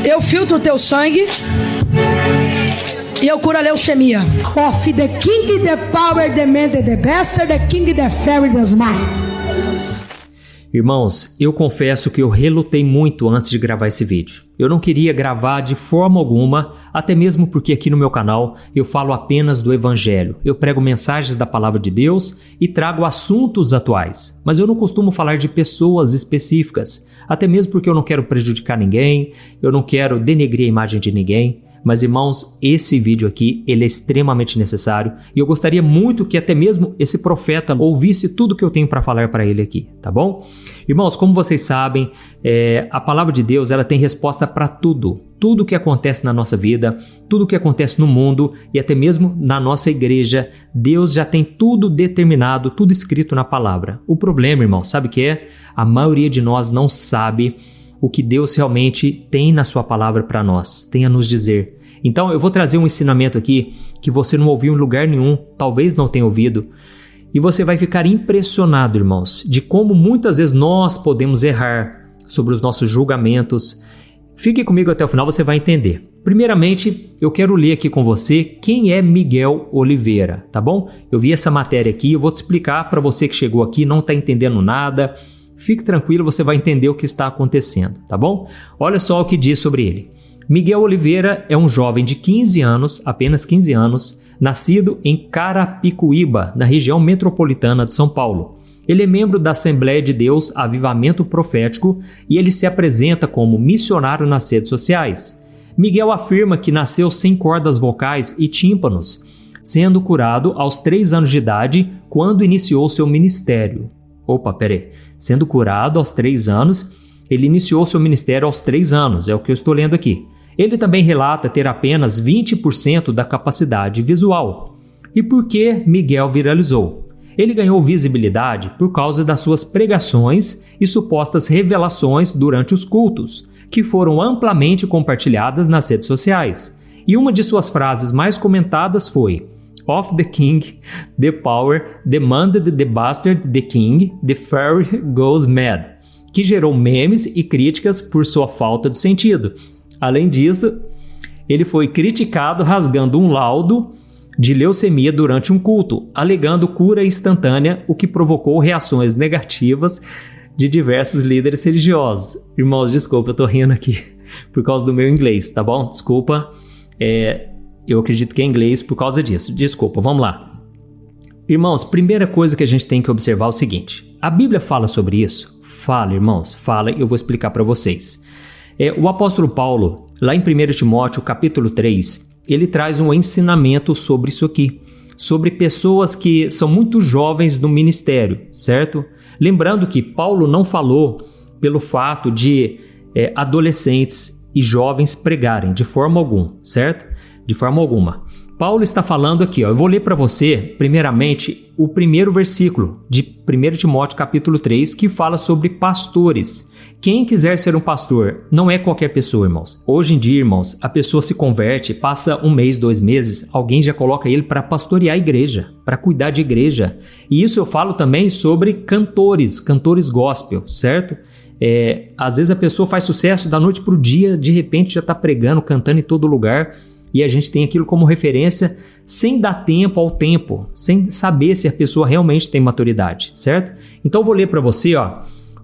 Eu filtro o teu sangue e eu curo a leucemia. Of the king, the power, the man, the bastard, the king, the fairy, the smile. Irmãos, eu confesso que eu relutei muito antes de gravar esse vídeo. Eu não queria gravar de forma alguma, até mesmo porque aqui no meu canal eu falo apenas do Evangelho. Eu prego mensagens da Palavra de Deus e trago assuntos atuais. Mas eu não costumo falar de pessoas específicas, até mesmo porque eu não quero prejudicar ninguém, eu não quero denegrir a imagem de ninguém. Mas, irmãos, esse vídeo aqui, ele é extremamente necessário e eu gostaria muito que até mesmo esse profeta ouvisse tudo que eu tenho para falar para ele aqui, tá bom? Irmãos, como vocês sabem, a palavra de Deus, ela tem resposta para tudo. Tudo que acontece na nossa vida, tudo que acontece no mundo e até mesmo na nossa igreja, Deus já tem tudo determinado, tudo escrito na palavra. O problema, irmão, sabe o que é? A maioria de nós não sabe o que Deus realmente tem na sua palavra para nós, tem a nos dizer. Então eu vou trazer um ensinamento aqui que você não ouviu em lugar nenhum, talvez não tenha ouvido, e você vai ficar impressionado, irmãos, de como muitas vezes nós podemos errar sobre os nossos julgamentos. Fique comigo até o final, você vai entender. Primeiramente, eu quero ler aqui com você quem é Miguel Oliveira, tá bom? Eu vi essa matéria aqui, eu vou te explicar para você que chegou aqui, não está entendendo nada. Fique tranquilo, você vai entender o que está acontecendo, tá bom? Olha só o que diz sobre ele. Miguel Oliveira é um jovem de 15 anos, apenas 15 anos, nascido em Carapicuíba, na região metropolitana de São Paulo. Ele é membro da Assembleia de Deus Avivamento Profético e ele se apresenta como missionário nas redes sociais. Miguel afirma que nasceu sem cordas vocais e tímpanos, sendo curado aos 3 anos de idade quando iniciou seu ministério. Sendo curado aos 3 anos, ele iniciou seu ministério aos 3 anos, é o que eu estou lendo aqui. Ele também relata ter apenas 20% da capacidade visual. E por que Miguel viralizou? Ele ganhou visibilidade por causa das suas pregações e supostas revelações durante os cultos, que foram amplamente compartilhadas nas redes sociais. E uma de suas frases mais comentadas foi: Of the king, the power, demanded the bastard, the king, the fairy goes mad, que gerou memes e críticas por sua falta de sentido. Além disso, ele foi criticado rasgando um laudo de leucemia durante um culto, alegando cura instantânea, o que provocou reações negativas de diversos líderes religiosos. Irmãos, desculpa, eu tô rindo aqui por causa do meu inglês, tá bom? Desculpa, eu acredito que é inglês por causa disso. Desculpa, vamos lá. Irmãos, primeira coisa que a gente tem que observar é o seguinte. A Bíblia fala sobre isso? Fala, irmãos, fala, eu vou explicar para vocês. O apóstolo Paulo, lá em 1 Timóteo, capítulo 3, ele traz um ensinamento sobre isso aqui. Sobre pessoas que são muito jovens no ministério, certo? Lembrando que Paulo não falou pelo fato de adolescentes e jovens pregarem de forma alguma, certo? De forma alguma. Paulo está falando aqui, eu vou ler para você, primeiramente, o primeiro versículo de 1 Timóteo capítulo 3, que fala sobre pastores. Quem quiser ser um pastor não é qualquer pessoa, irmãos. Hoje em dia, irmãos, a pessoa se converte, passa 1 mês, 2 meses, alguém já coloca ele para pastorear a igreja, para cuidar de igreja. E isso eu falo também sobre cantores gospel, certo? Às vezes a pessoa faz sucesso da noite para o dia, de repente já está pregando, cantando em todo lugar, e a gente tem aquilo como referência sem dar tempo ao tempo, sem saber se a pessoa realmente tem maturidade, certo? Então eu vou ler para você,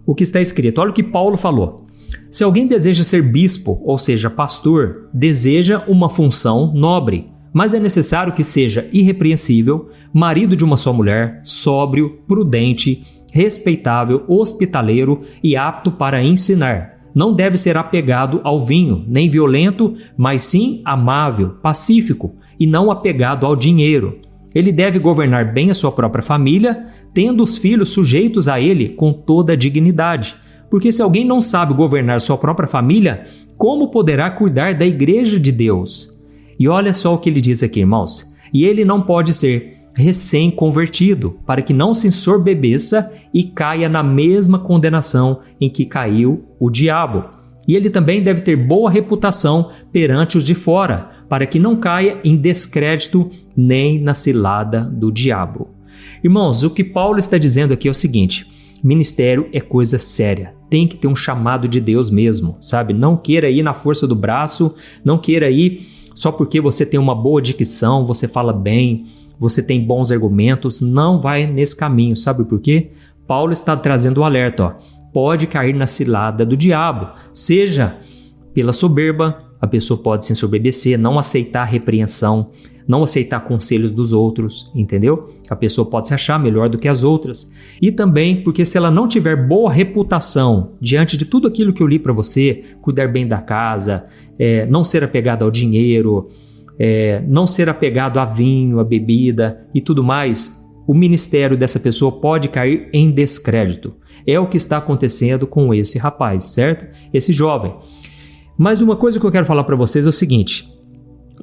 o que está escrito. Olha o que Paulo falou. Se alguém deseja ser bispo, ou seja, pastor, deseja uma função nobre, mas é necessário que seja irrepreensível, marido de uma só mulher, sóbrio, prudente, respeitável, hospitaleiro e apto para ensinar. Não deve ser apegado ao vinho, nem violento, mas sim amável, pacífico e não apegado ao dinheiro. Ele deve governar bem a sua própria família, tendo os filhos sujeitos a ele com toda a dignidade. Porque se alguém não sabe governar sua própria família, como poderá cuidar da igreja de Deus? E olha só o que ele diz aqui, irmãos. E ele não pode ser recém-convertido, para que não se ensorbebeça e caia na mesma condenação em que caiu o diabo. E ele também deve ter boa reputação perante os de fora, para que não caia em descrédito nem na cilada do diabo. Irmãos, o que Paulo está dizendo aqui é o seguinte: ministério é coisa séria, tem que ter um chamado de Deus mesmo, sabe? Não queira ir na força do braço, não queira ir só porque você tem uma boa dicção, você fala bem, você tem bons argumentos. Não vai nesse caminho, sabe por quê? Paulo está trazendo o alerta, ó. Pode cair na cilada do diabo, seja pela soberba, a pessoa pode se ensoberbecer, não aceitar repreensão, não aceitar conselhos dos outros, entendeu? A pessoa pode se achar melhor do que as outras. E também porque se ela não tiver boa reputação diante de tudo aquilo que eu li para você, cuidar bem da casa, não ser apegado ao dinheiro, não ser apegado a vinho, a bebida e tudo mais, o ministério dessa pessoa pode cair em descrédito. É o que está acontecendo com esse rapaz, certo? Esse jovem. Mas uma coisa que eu quero falar para vocês é o seguinte: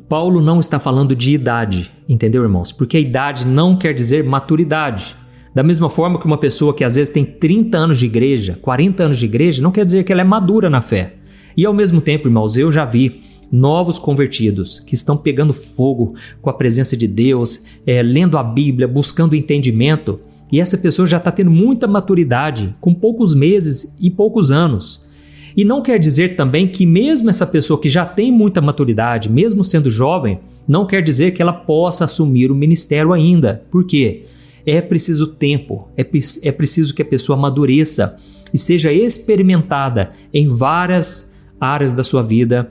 Paulo não está falando de idade, entendeu, irmãos? Porque a idade não quer dizer maturidade. Da mesma forma que uma pessoa que às vezes tem 30 anos de igreja, 40 anos de igreja, não quer dizer que ela é madura na fé. E ao mesmo tempo, irmãos, eu já vi novos convertidos que estão pegando fogo com a presença de Deus, lendo a Bíblia, buscando entendimento, e essa pessoa já está tendo muita maturidade, com poucos meses e poucos anos. E não quer dizer também que mesmo essa pessoa que já tem muita maturidade, mesmo sendo jovem, não quer dizer que ela possa assumir o ministério ainda. Por quê? É preciso tempo, é preciso que a pessoa amadureça e seja experimentada em várias áreas da sua vida,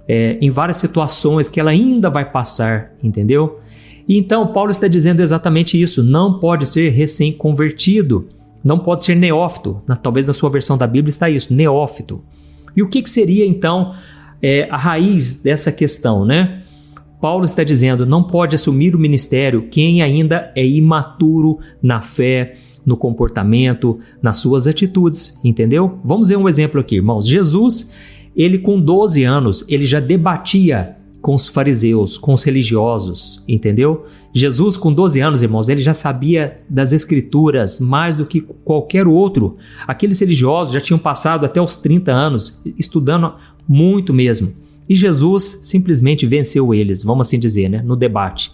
em várias situações que ela ainda vai passar, entendeu? E então Paulo está dizendo exatamente isso: não pode ser recém-convertido, não pode ser neófito. Talvez na sua versão da Bíblia está isso, neófito. E o que seria então a raiz dessa questão, né? Paulo está dizendo: não pode assumir o ministério quem ainda é imaturo na fé, no comportamento, nas suas atitudes, entendeu? Vamos ver um exemplo aqui, irmãos. Jesus, ele com 12 anos, ele já debatia com os fariseus, com os religiosos, entendeu? Jesus com 12 anos, irmãos, ele já sabia das escrituras mais do que qualquer outro. Aqueles religiosos já tinham passado até os 30 anos, estudando muito mesmo. E Jesus simplesmente venceu eles, vamos assim dizer, né, no debate.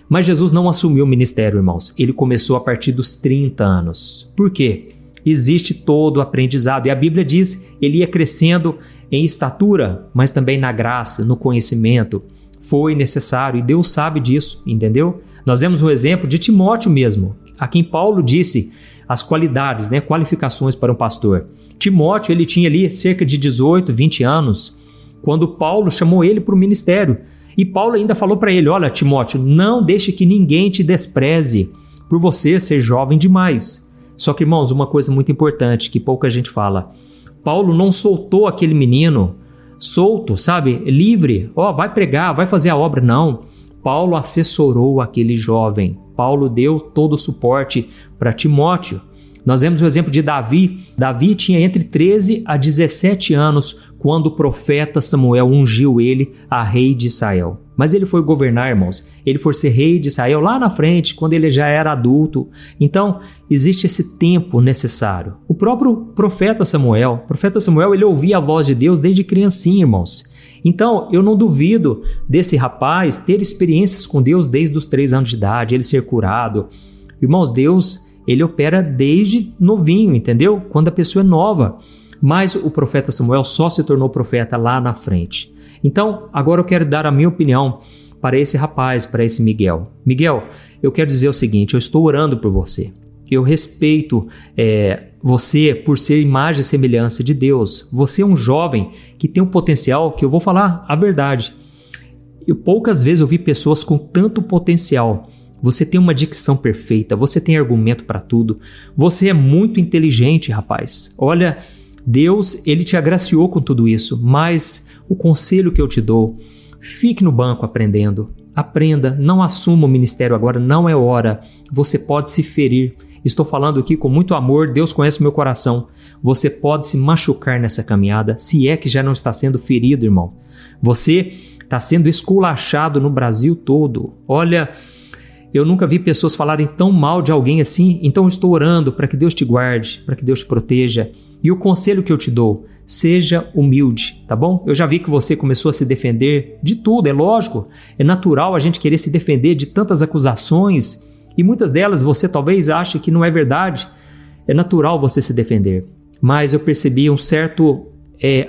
Mas Jesus não assumiu o ministério, irmãos. Ele começou a partir dos 30 anos. Por quê? Existe todo o aprendizado. E a Bíblia diz, ele ia crescendo em estatura, mas também na graça, no conhecimento. Foi necessário e Deus sabe disso, entendeu? Nós vemos o exemplo de Timóteo mesmo, a quem Paulo disse as qualidades, né, qualificações para um pastor. Timóteo, ele tinha ali cerca de 18, 20 anos, quando Paulo chamou ele para o ministério. E Paulo ainda falou para ele: olha, Timóteo, não deixe que ninguém te despreze por você ser jovem demais. Só que, irmãos, uma coisa muito importante que pouca gente fala: Paulo não soltou aquele menino solto, sabe, livre, vai pregar, vai fazer a obra, não. Paulo assessorou aquele jovem. Paulo deu todo o suporte para Timóteo. Nós vemos o exemplo de Davi. Davi tinha entre 13 a 17 anos quando o profeta Samuel ungiu ele a rei de Israel. Mas ele foi governar, irmãos. Ele foi ser rei de Israel lá na frente, quando ele já era adulto. Então, existe esse tempo necessário. O próprio profeta Samuel, ele ouvia a voz de Deus desde criancinha, irmãos. Então, eu não duvido desse rapaz ter experiências com Deus desde os 3 anos de idade, ele ser curado. Irmãos, Deus, ele opera desde novinho, entendeu? Quando a pessoa é nova. Mas o profeta Samuel só se tornou profeta lá na frente. Então, agora eu quero dar a minha opinião para esse rapaz, para esse Miguel. Miguel, eu quero dizer o seguinte: eu estou orando por você. Eu respeito você por ser imagem e semelhança de Deus. Você é um jovem que tem um potencial, que eu vou falar a verdade. Poucas vezes eu vi pessoas com tanto potencial. Você tem uma dicção perfeita, você tem argumento para tudo. Você é muito inteligente, rapaz. Olha, Deus, ele te agraciou com tudo isso, mas o conselho que eu te dou: fique no banco aprendendo. Aprenda, não assuma o ministério agora, não é hora. Você pode se ferir. Estou falando aqui com muito amor, Deus conhece o meu coração. Você pode se machucar nessa caminhada, se é que já não está sendo ferido, irmão. Você está sendo esculachado no Brasil todo. Olha, eu nunca vi pessoas falarem tão mal de alguém assim. Então eu estou orando para que Deus te guarde, para que Deus te proteja. E o conselho que eu te dou: seja humilde, tá bom? Eu já vi que você começou a se defender de tudo, é lógico. É natural a gente querer se defender de tantas acusações e muitas delas você talvez ache que não é verdade. É natural você se defender. mas eu percebi um certo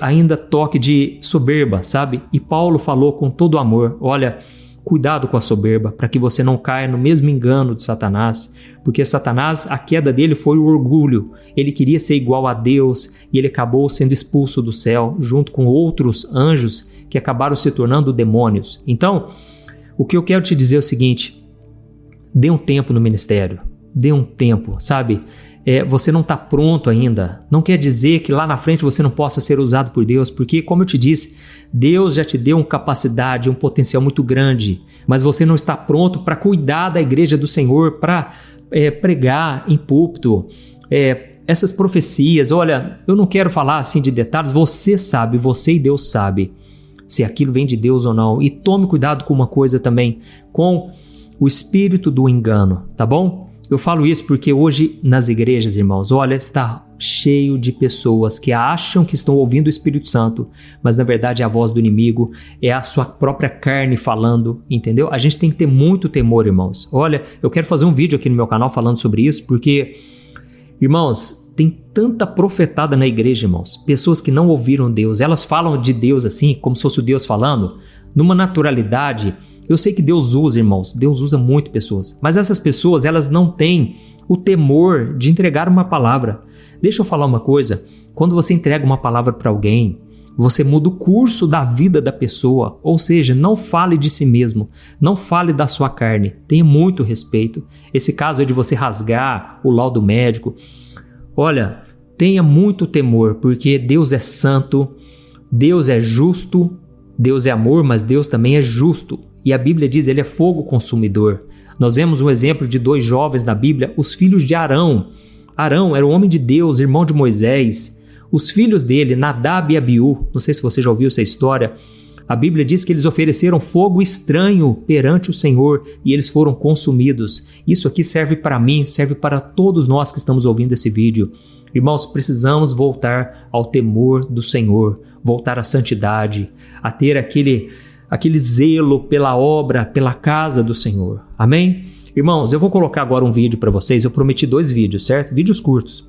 ainda toque de soberba, sabe? E Paulo falou com todo amor, olha, cuidado com a soberba, para que você não caia no mesmo engano de Satanás, porque Satanás, a queda dele foi o orgulho, ele queria ser igual a Deus e ele acabou sendo expulso do céu, junto com outros anjos que acabaram se tornando demônios. Então, o que eu quero te dizer é o seguinte, dê um tempo no ministério, dê um tempo, sabe? Você não está pronto ainda, não quer dizer que lá na frente você não possa ser usado por Deus, porque como eu te disse, Deus já te deu uma capacidade, um potencial muito grande, mas você não está pronto para cuidar da igreja do Senhor, para pregar em púlpito, essas profecias. Olha, eu não quero falar assim de detalhes, você sabe, você e Deus sabe se aquilo vem de Deus ou não, e tome cuidado com uma coisa também, com o espírito do engano, tá bom? Eu falo isso porque hoje nas igrejas, irmãos, olha, está cheio de pessoas que acham que estão ouvindo o Espírito Santo, mas na verdade é a voz do inimigo, é a sua própria carne falando, entendeu? A gente tem que ter muito temor, irmãos. Olha, eu quero fazer um vídeo aqui no meu canal falando sobre isso, porque, irmãos, tem tanta profetada na igreja, irmãos, pessoas que não ouviram Deus, elas falam de Deus assim, como se fosse o Deus falando, numa naturalidade. Eu sei que Deus usa, irmãos, Deus usa muito pessoas, mas essas pessoas, elas não têm o temor de entregar uma palavra. Deixa eu falar uma coisa, quando você entrega uma palavra para alguém, você muda o curso da vida da pessoa, ou seja, não fale de si mesmo, não fale da sua carne, tenha muito respeito. Esse caso é de você rasgar o laudo médico. Olha, tenha muito temor, porque Deus é santo, Deus é justo, Deus é amor, mas Deus também é justo. E a Bíblia diz, ele é fogo consumidor. Nós vemos um exemplo de 2 jovens na Bíblia, os filhos de Arão. Arão era um homem de Deus, irmão de Moisés. Os filhos dele, Nadab e Abiú, não sei se você já ouviu essa história, a Bíblia diz que eles ofereceram fogo estranho perante o Senhor e eles foram consumidos. Isso aqui serve para mim, serve para todos nós que estamos ouvindo esse vídeo. Irmãos, precisamos voltar ao temor do Senhor, voltar à santidade, a ter aquele zelo pela obra, pela casa do Senhor. Amém? Irmãos, eu vou colocar agora um vídeo para vocês. Eu prometi 2 vídeos, certo? Vídeos curtos.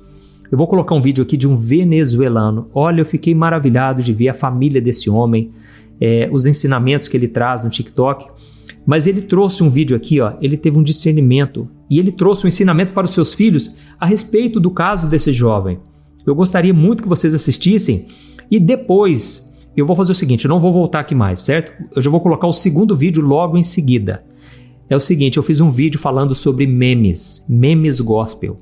Eu vou colocar um vídeo aqui de um venezuelano. Olha, eu fiquei maravilhado de ver a família desse homem, os ensinamentos que ele traz no TikTok. Mas ele trouxe um vídeo aqui, ó, ele teve um discernimento e ele trouxe um ensinamento para os seus filhos a respeito do caso desse jovem. Eu gostaria muito que vocês assistissem e depois eu vou fazer o seguinte, eu não vou voltar aqui mais, certo? Eu já vou colocar o segundo vídeo logo em seguida. É o seguinte, eu fiz um vídeo falando sobre memes gospel.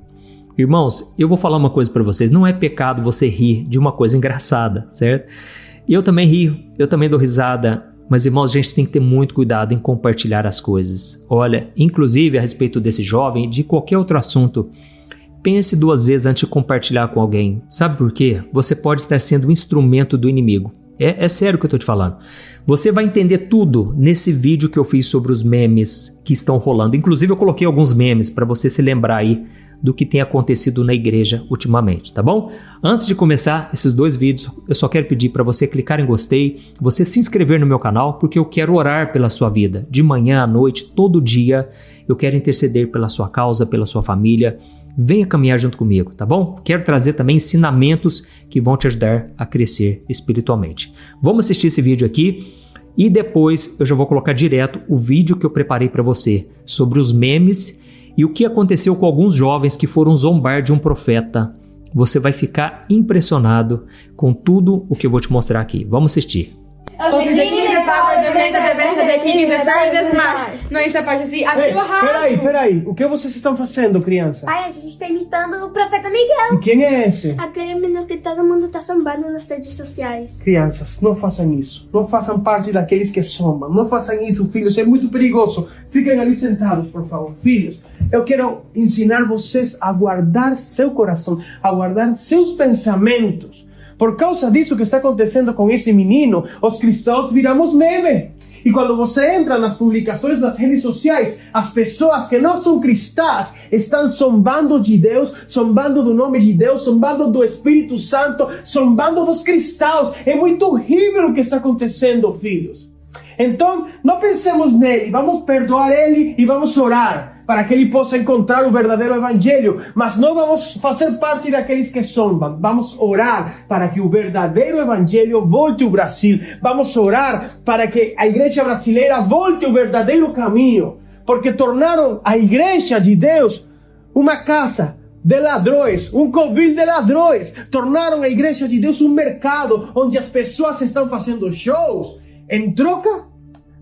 Irmãos, eu vou falar uma coisa para vocês, não é pecado você rir de uma coisa engraçada, certo? Eu também rio, eu também dou risada, mas irmãos, a gente tem que ter muito cuidado em compartilhar as coisas. Olha, inclusive a respeito desse jovem, de qualquer outro assunto, pense 2 vezes antes de compartilhar com alguém. Sabe por quê? Você pode estar sendo um instrumento do inimigo. É sério o que eu estou te falando. Você vai entender tudo nesse vídeo que eu fiz sobre os memes que estão rolando. Inclusive eu coloquei alguns memes para você se lembrar aí do que tem acontecido na igreja ultimamente, tá bom? Antes de começar esses 2 vídeos, eu só quero pedir para você clicar em gostei, você se inscrever no meu canal, porque eu quero orar pela sua vida. De manhã à noite, todo dia, eu quero interceder pela sua causa, pela sua família. Venha caminhar junto comigo, tá bom? Quero trazer também ensinamentos que vão te ajudar a crescer espiritualmente. Vamos assistir esse vídeo aqui e depois eu já vou colocar direto o vídeo que eu preparei para você sobre os memes e o que aconteceu com alguns jovens que foram zombar de um profeta. Você vai ficar impressionado com tudo o que eu vou te mostrar aqui. Vamos assistir. Não, isso é parte assim. Peraí. O que vocês estão fazendo, criança? Pai, a gente está imitando o profeta Miguel. E quem é esse? Aquele menino que todo mundo está zombando nas redes sociais. Crianças, não façam isso. Não façam parte daqueles que zombam. Não façam isso, filhos. É muito perigoso. Fiquem ali sentados, por favor. Filhos, eu quero ensinar vocês a guardar seu coração, a guardar seus pensamentos. Por causa disso que está acontecendo com esse menino, os cristãos viramos meme. E quando você entra nas publicações das redes sociais, as pessoas que não são cristãs estão zombando de Deus, zombando do nome de Deus, zombando do Espírito Santo, zombando dos cristãos. É muito horrível o que está acontecendo, filhos. Então, não pensemos nele, vamos perdoar ele e vamos orar. para que ele possa encontrar o verdadeiro evangelho. Mas não vamos fazer parte daqueles que zombam. Vamos orar para que o verdadeiro evangelho volte ao Brasil. Vamos orar para que a igreja brasileira volte ao verdadeiro caminho. Porque tornaram a igreja de Deus uma casa de ladrões, um covil de ladrões. Tornaram a igreja de Deus um mercado onde as pessoas estão fazendo shows em troca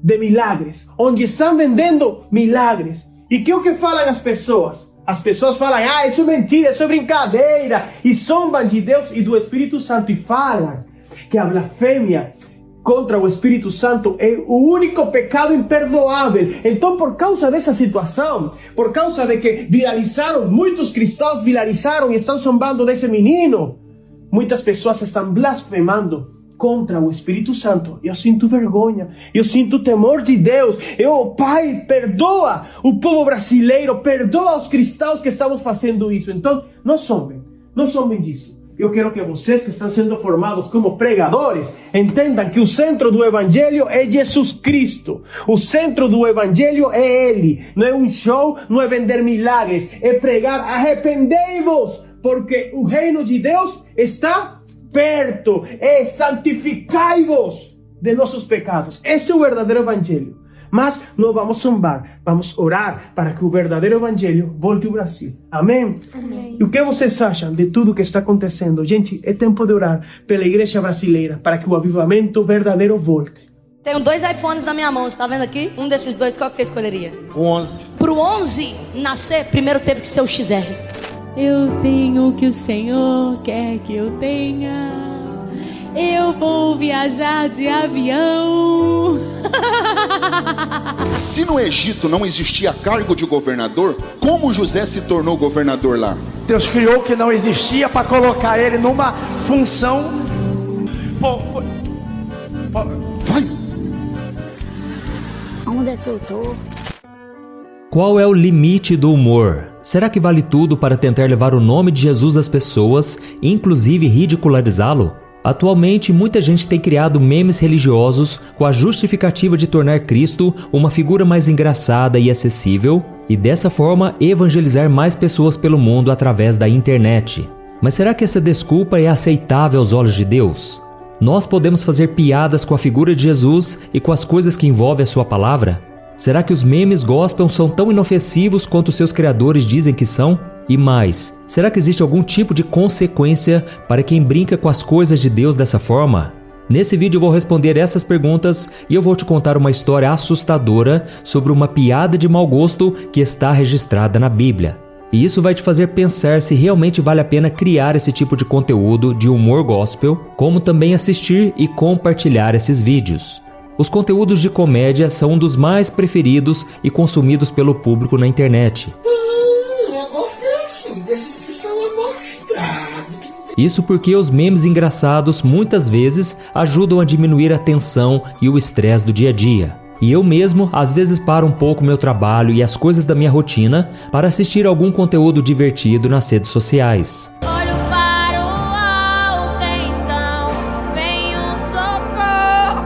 de milagres, onde estão vendendo milagres. E que é o que falam as pessoas? As pessoas falam, isso é mentira, isso é brincadeira, e zombam de Deus e do Espírito Santo, e falam que a blasfêmia contra o Espírito Santo é o único pecado imperdoável. Então, por causa dessa situação, por causa de que viralizaram, muitos cristãos viralizaram e estão zombando desse menino, muitas pessoas estão blasfemando contra o Espírito Santo. Eu sinto vergonha, eu sinto temor de Deus. Pai, perdoa o povo brasileiro, perdoa os cristãos que estamos fazendo isso. Então, não zombem disso. Eu quero que vocês que estão sendo formados como pregadores entendam que o centro do evangelho é Jesus Cristo. O centro do evangelho é Ele. Não é um show, não é vender milagres, é pregar: arrependei-vos, porque o reino de Deus está perto. Santificai-vos de nossos pecados. Esse é o verdadeiro evangelho. Mas não vamos zombar, vamos orar para que o verdadeiro evangelho volte ao Brasil. Amém? Amém. E o que vocês acham de tudo que está acontecendo? Gente, é tempo de orar pela igreja brasileira para que o avivamento verdadeiro volte. Tenho 2 iPhones na minha mão, você tá vendo aqui? Um desses 2, qual que você escolheria? O 11. Pro 11 nascer, primeiro teve que ser o XR. Eu tenho o que o Senhor quer que eu tenha. Eu vou viajar de avião. Se no Egito não existia cargo de governador, como José se tornou governador lá? Deus criou o que não existia para colocar ele numa função. Vai! Onde é que eu tô? Qual é o limite do humor? Será que vale tudo para tentar levar o nome de Jesus às pessoas, inclusive ridicularizá-lo? Atualmente, muita gente tem criado memes religiosos com a justificativa de tornar Cristo uma figura mais engraçada e acessível e, dessa forma, evangelizar mais pessoas pelo mundo através da internet. Mas será que essa desculpa é aceitável aos olhos de Deus? Nós podemos fazer piadas com a figura de Jesus e com as coisas que envolvem a sua palavra? Será que os memes gospel são tão inofensivos quanto seus criadores dizem que são? E mais, será que existe algum tipo de consequência para quem brinca com as coisas de Deus dessa forma? Nesse vídeo eu vou responder essas perguntas e eu vou te contar uma história assustadora sobre uma piada de mau gosto que está registrada na Bíblia. E isso vai te fazer pensar se realmente vale a pena criar esse tipo de conteúdo de humor gospel, como também assistir e compartilhar esses vídeos. Os conteúdos de comédia são um dos mais preferidos e consumidos pelo público na internet. Isso porque os memes engraçados muitas vezes ajudam a diminuir a tensão e o estresse do dia a dia. E eu mesmo às vezes paro um pouco meu trabalho e as coisas da minha rotina para assistir algum conteúdo divertido nas redes sociais. Olho para o alto, então vem um socorro.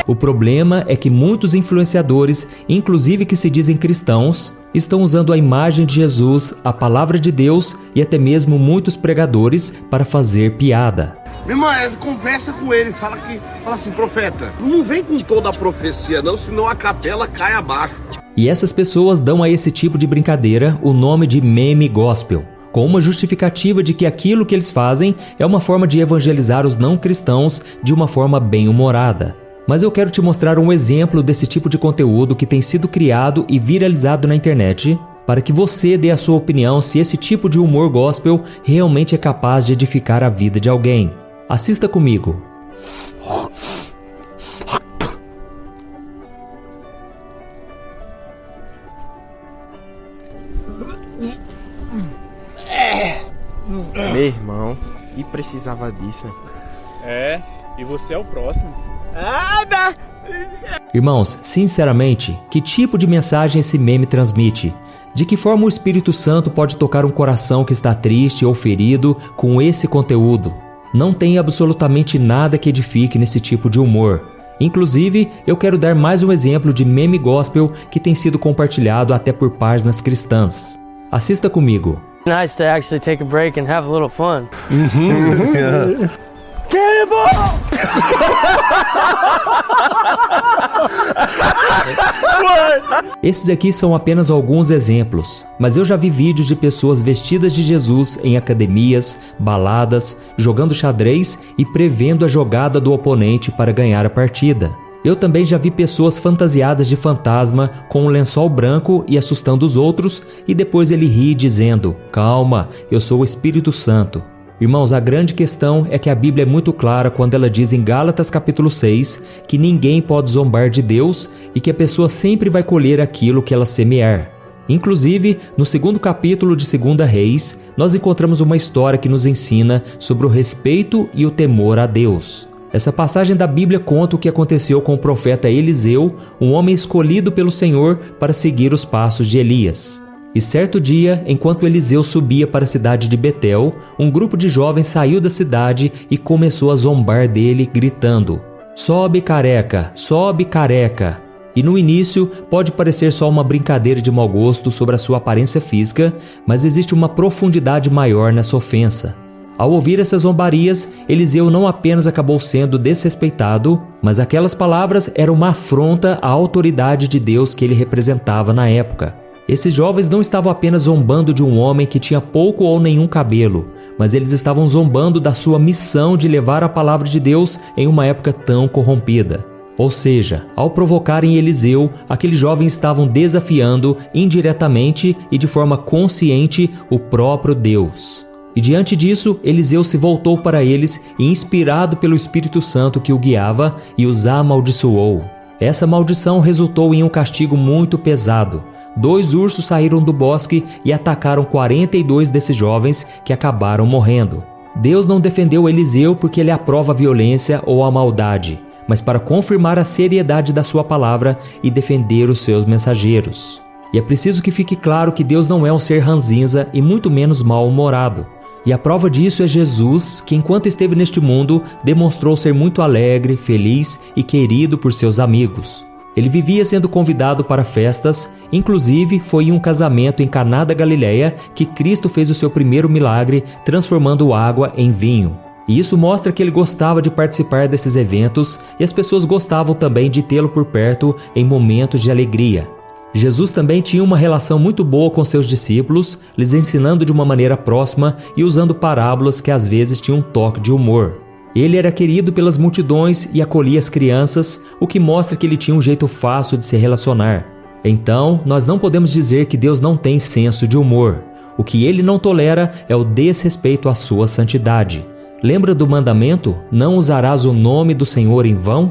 O problema é que muitos influenciadores, inclusive que se dizem cristãos, estão usando a imagem de Jesus, a palavra de Deus e até mesmo muitos pregadores para fazer piada. Meu irmão, conversa com ele, fala assim, profeta, não vem com toda a profecia não, senão a capela cai abaixo. E essas pessoas dão a esse tipo de brincadeira o nome de meme gospel, com uma justificativa de que aquilo que eles fazem é uma forma de evangelizar os não cristãos de uma forma bem-humorada. Mas eu quero te mostrar um exemplo desse tipo de conteúdo que tem sido criado e viralizado na internet, para que você dê a sua opinião se esse tipo de humor gospel realmente é capaz de edificar a vida de alguém. Assista comigo. Meu irmão, e precisava disso. E você é o próximo. Irmãos, sinceramente, que tipo de mensagem esse meme transmite? De que forma o Espírito Santo pode tocar um coração que está triste ou ferido com esse conteúdo? Não tem absolutamente nada que edifique nesse tipo de humor. Inclusive, eu quero dar mais um exemplo de meme gospel que tem sido compartilhado até por páginas cristãs. Assista comigo. Nice to actually take a break and have a little fun. Yeah. Cannonball! Esses aqui são apenas alguns exemplos, mas eu já vi vídeos de pessoas vestidas de Jesus em academias, baladas, jogando xadrez e prevendo a jogada do oponente para ganhar a partida. Eu também já vi pessoas fantasiadas de fantasma com um lençol branco e assustando os outros, e depois ele ri dizendo: "Calma, eu sou o Espírito Santo." Irmãos, a grande questão é que a Bíblia é muito clara quando ela diz em Gálatas capítulo 6 que ninguém pode zombar de Deus e que a pessoa sempre vai colher aquilo que ela semear. Inclusive, no 2º capítulo de 2 Reis, nós encontramos uma história que nos ensina sobre o respeito e o temor a Deus. Essa passagem da Bíblia conta o que aconteceu com o profeta Eliseu, um homem escolhido pelo Senhor para seguir os passos de Elias. E certo dia, enquanto Eliseu subia para a cidade de Betel, um grupo de jovens saiu da cidade e começou a zombar dele, gritando: "Sobe, careca! Sobe, careca!" E no início pode parecer só uma brincadeira de mau gosto sobre a sua aparência física, mas existe uma profundidade maior nessa ofensa. Ao ouvir essas zombarias, Eliseu não apenas acabou sendo desrespeitado, mas aquelas palavras eram uma afronta à autoridade de Deus que ele representava na época. Esses jovens não estavam apenas zombando de um homem que tinha pouco ou nenhum cabelo, mas eles estavam zombando da sua missão de levar a palavra de Deus em uma época tão corrompida. Ou seja, ao provocarem Eliseu, aqueles jovens estavam desafiando indiretamente e de forma consciente o próprio Deus. E diante disso, Eliseu se voltou para eles e, inspirado pelo Espírito Santo que o guiava, e os amaldiçoou. Essa maldição resultou em um castigo muito pesado. 2 ursos saíram do bosque e atacaram 42 desses jovens, que acabaram morrendo. Deus não defendeu Eliseu porque ele aprova a violência ou a maldade, mas para confirmar a seriedade da sua palavra e defender os seus mensageiros. E é preciso que fique claro que Deus não é um ser ranzinza e muito menos mal-humorado. E a prova disso é Jesus, que enquanto esteve neste mundo, demonstrou ser muito alegre, feliz e querido por seus amigos. Ele vivia sendo convidado para festas, inclusive foi em um casamento em Caná da Galileia que Cristo fez o seu primeiro milagre, transformando água em vinho. E isso mostra que ele gostava de participar desses eventos e as pessoas gostavam também de tê-lo por perto em momentos de alegria. Jesus também tinha uma relação muito boa com seus discípulos, lhes ensinando de uma maneira próxima e usando parábolas que às vezes tinham um toque de humor. Ele era querido pelas multidões e acolhia as crianças, o que mostra que ele tinha um jeito fácil de se relacionar. Então, nós não podemos dizer que Deus não tem senso de humor. O que ele não tolera é o desrespeito à sua santidade. Lembra do mandamento? Não usarás o nome do Senhor em vão?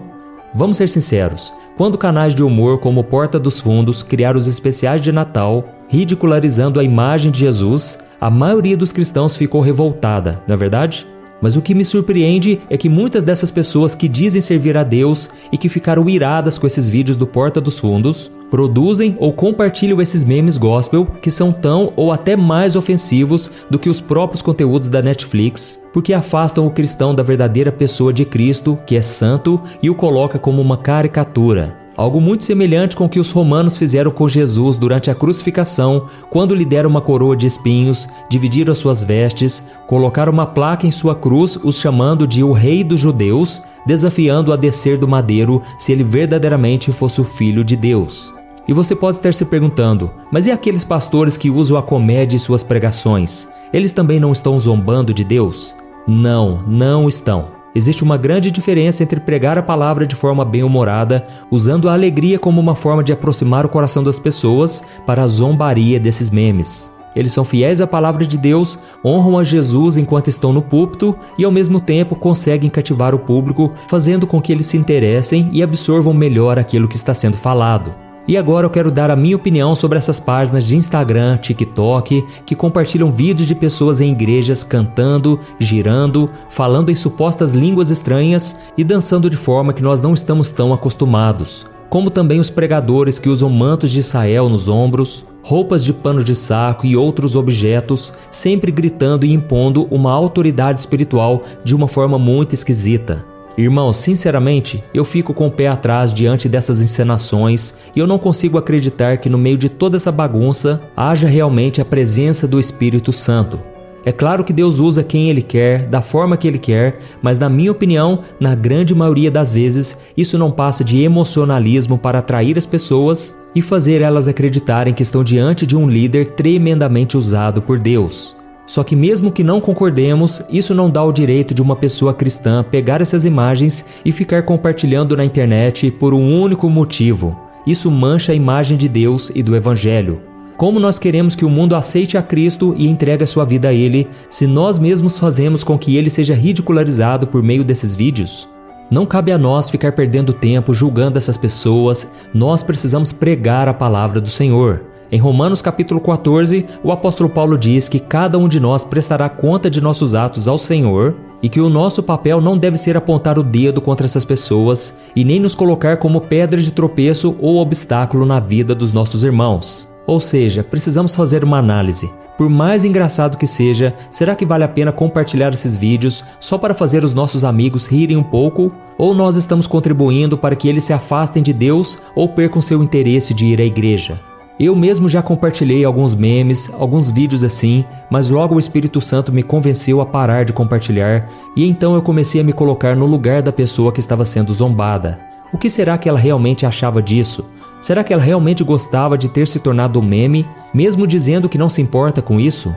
Vamos ser sinceros. Quando canais de humor como Porta dos Fundos criaram os especiais de Natal, ridicularizando a imagem de Jesus, a maioria dos cristãos ficou revoltada, não é verdade? Mas o que me surpreende é que muitas dessas pessoas que dizem servir a Deus e que ficaram iradas com esses vídeos do Porta dos Fundos, produzem ou compartilham esses memes gospel que são tão ou até mais ofensivos do que os próprios conteúdos da Netflix, porque afastam o cristão da verdadeira pessoa de Cristo, que é santo, e o coloca como uma caricatura. Algo muito semelhante com o que os romanos fizeram com Jesus durante a crucificação, quando lhe deram uma coroa de espinhos, dividiram as suas vestes, colocaram uma placa em sua cruz, os chamando de o Rei dos Judeus, desafiando-o a descer do madeiro se ele verdadeiramente fosse o Filho de Deus. E você pode estar se perguntando, mas e aqueles pastores que usam a comédia em suas pregações? Eles também não estão zombando de Deus? Não, não estão. Existe uma grande diferença entre pregar a palavra de forma bem-humorada, usando a alegria como uma forma de aproximar o coração das pessoas, para a zombaria desses memes. Eles são fiéis à palavra de Deus, honram a Jesus enquanto estão no púlpito e ao mesmo tempo conseguem cativar o público, fazendo com que eles se interessem e absorvam melhor aquilo que está sendo falado. E agora eu quero dar a minha opinião sobre essas páginas de Instagram, TikTok, que compartilham vídeos de pessoas em igrejas cantando, girando, falando em supostas línguas estranhas e dançando de forma que nós não estamos tão acostumados. Como também os pregadores que usam mantos de Israel nos ombros, roupas de pano de saco e outros objetos, sempre gritando e impondo uma autoridade espiritual de uma forma muito esquisita. Irmãos, sinceramente, eu fico com o pé atrás diante dessas encenações e eu não consigo acreditar que no meio de toda essa bagunça haja realmente a presença do Espírito Santo. É claro que Deus usa quem Ele quer, da forma que Ele quer, mas na minha opinião, na grande maioria das vezes, isso não passa de emocionalismo para atrair as pessoas e fazer elas acreditarem que estão diante de um líder tremendamente usado por Deus. Só que mesmo que não concordemos, isso não dá o direito de uma pessoa cristã pegar essas imagens e ficar compartilhando na internet por um único motivo. Isso mancha a imagem de Deus e do Evangelho. Como nós queremos que o mundo aceite a Cristo e entregue a sua vida a Ele, se nós mesmos fazemos com que Ele seja ridicularizado por meio desses vídeos? Não cabe a nós ficar perdendo tempo julgando essas pessoas, nós precisamos pregar a palavra do Senhor. Em Romanos capítulo 14, o apóstolo Paulo diz que cada um de nós prestará conta de nossos atos ao Senhor e que o nosso papel não deve ser apontar o dedo contra essas pessoas e nem nos colocar como pedra de tropeço ou obstáculo na vida dos nossos irmãos. Ou seja, precisamos fazer uma análise. Por mais engraçado que seja, será que vale a pena compartilhar esses vídeos só para fazer os nossos amigos rirem um pouco? Ou nós estamos contribuindo para que eles se afastem de Deus ou percam seu interesse de ir à igreja? Eu mesmo já compartilhei alguns memes, alguns vídeos assim, mas logo o Espírito Santo me convenceu a parar de compartilhar e então eu comecei a me colocar no lugar da pessoa que estava sendo zombada. O que será que ela realmente achava disso? Será que ela realmente gostava de ter se tornado um meme, mesmo dizendo que não se importa com isso?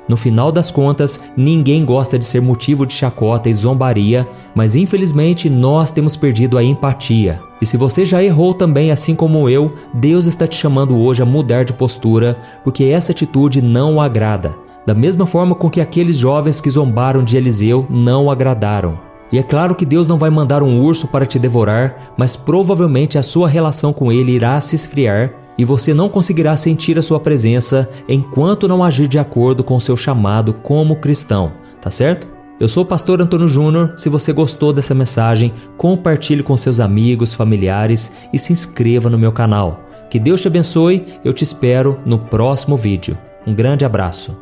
No final das contas, ninguém gosta de ser motivo de chacota e zombaria, mas infelizmente nós temos perdido a empatia. E se você já errou também, assim como eu, Deus está te chamando hoje a mudar de postura, porque essa atitude não o agrada. Da mesma forma com que aqueles jovens que zombaram de Eliseu não o agradaram. E é claro que Deus não vai mandar um urso para te devorar, mas provavelmente a sua relação com ele irá se esfriar e você não conseguirá sentir a sua presença enquanto não agir de acordo com o seu chamado como cristão, tá certo? Eu sou o pastor Antônio Júnior. Se você gostou dessa mensagem, compartilhe com seus amigos, familiares e se inscreva no meu canal. Que Deus te abençoe, eu te espero no próximo vídeo. Um grande abraço.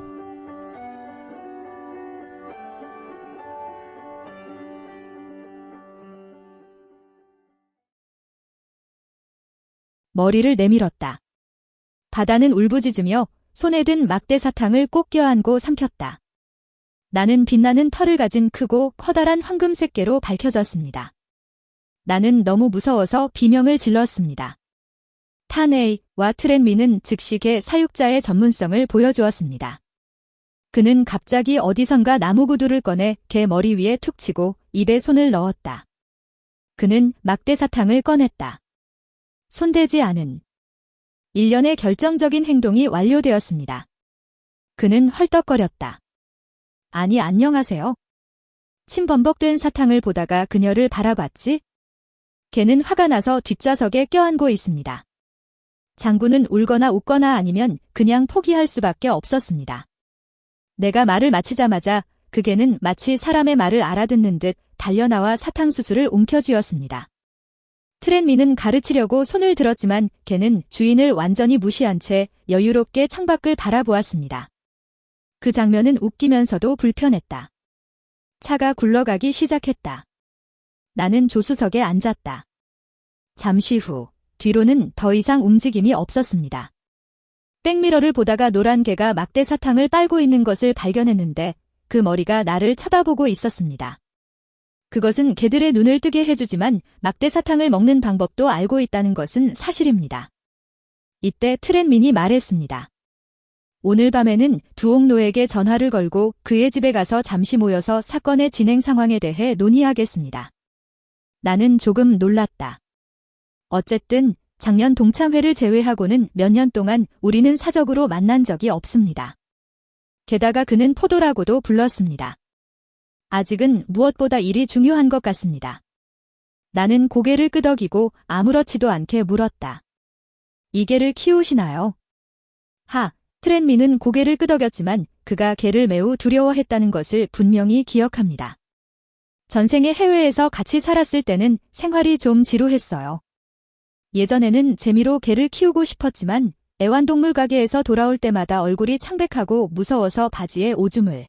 머리를 내밀었다. 바다는 울부짖으며 손에 든 막대 사탕을 꼭 껴안고 삼켰다. 나는 빛나는 털을 가진 크고 커다란 황금색 개로 밝혀졌습니다. 나는 너무 무서워서 비명을 질렀습니다. 타네이와 트렌미는 즉시 개 사육자의 전문성을 보여주었습니다. 그는 갑자기 어디선가 나무구두를 꺼내 개 머리 위에 툭 치고 입에 손을 넣었다. 그는 막대 사탕을 꺼냈다. 손대지 않은 일련의 결정적인 행동이 완료되었습니다. 그는 헐떡거렸다. 아니, 안녕하세요. 침범벅된 사탕을 보다가 그녀를 바라봤지? 개는 화가 나서 뒷좌석에 껴안고 있습니다. 장군은 울거나 웃거나 아니면 그냥 포기할 수밖에 없었습니다. 내가 말을 마치자마자 그 개는 마치 사람의 말을 알아듣는 듯 달려나와 사탕수수를 움켜쥐었습니다. 트렌미는 가르치려고 손을 들었지만 개는 주인을 완전히 무시한 채 여유롭게 창밖을 바라보았습니다. 그 장면은 웃기면서도 불편했다. 차가 굴러가기 시작했다. 나는 조수석에 앉았다. 잠시 후 뒤로는 더 이상 움직임이 없었습니다. 백미러를 보다가 노란 개가 막대 사탕을 빨고 있는 것을 발견했는데 그 머리가 나를 쳐다보고 있었습니다. 그것은 개들의 눈을 뜨게 해주지만 막대 사탕을 먹는 방법도 알고 있다는 것은 사실입니다. 이때 트렌민이 말했습니다. 오늘 밤에는 두옥노에게 전화를 걸고 그의 집에 가서 잠시 모여서 사건의 진행 상황에 대해 논의하겠습니다. 나는 조금 놀랐다. 어쨌든 작년 동창회를 제외하고는 몇 년 동안 우리는 사적으로 만난 적이 없습니다. 게다가 그는 포도라고도 불렀습니다. 아직은 무엇보다 일이 중요한 것 같습니다. 나는 고개를 끄덕이고 아무렇지도 않게 물었다. 이 개를 키우시나요? 트렌미는 고개를 끄덕였지만 그가 개를 매우 두려워했다는 것을 분명히 기억합니다. 전생에 해외에서 같이 살았을 때는 생활이 좀 지루했어요. 예전에는 재미로 개를 키우고 싶었지만 애완동물 가게에서 돌아올 때마다 얼굴이 창백하고 무서워서 바지에 오줌을